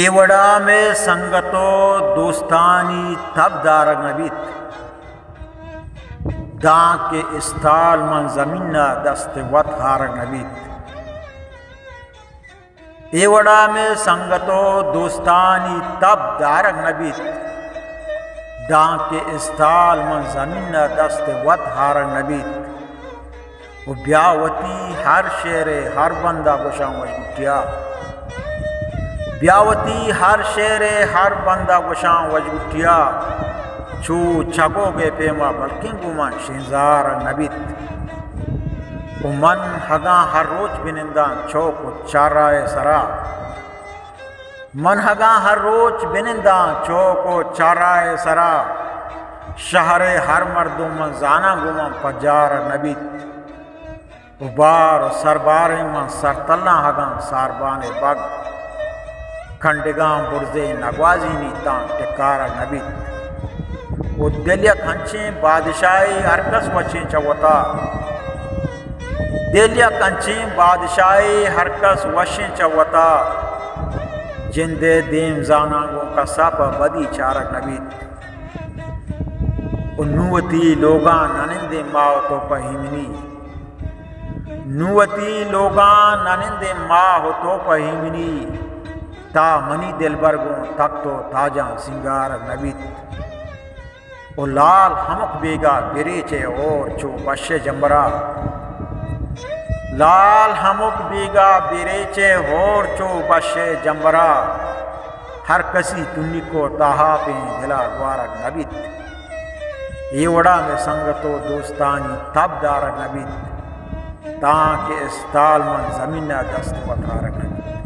ایوڑا میں سنگتو دوستانی تب دارگ نبیت دان کے استال من زمین دست وط ہارگ نبیت ایوڑا میں سنگتو دوستانی تب دارگ نبیت دان کے استال من زمین دست وط ہارگ نبیت و بیاوتی ہر شیر ہر بندہ گوشاں وجبٹیا بیاوتی ہر شیر ہر بندہ گوشاں وجبٹیا چو چگو گے پیما بلکن گمان شنزار نبیت و من ہگاں ہر روچ بنندان چوک و چارائے سرا من ہگاں ہر روچ بنندان چوک و چارائے سرا شہر ہر مردم من زانا گمان پجار نبیت و بار و سربار من سرطلہ ہگاں ساربان بگ کھنڈگاں برزے نگوازی نیتان ٹکارا نبیت و دلیہ کھنچیں بادشاہی ہرکس وچیں چوتا دلیہ کھنچیں بادشاہی ہرکس وشیں چوتا جندے دیم زانانگوں کا ساپا بدی چارک نبیت و نوتی لوگان ننندے ماہتو پہیمنی نوتی لوگان ننندے ماہتو پہیمنی تا منی دل برگوں تک تو تاجاں سنگار نبیت او لال ہمک بیگا بریچے اور چو بش جمبرا لال ہمک بیگا بریچے اور چو بش جمبرا ہر کسی تنی کو تاہا پہ دلا گوارک نبیت یہ وڑا میں سنگتو دوستانی تب دارک نبیت تاں کے استال من زمینہ دست وطارک نبیت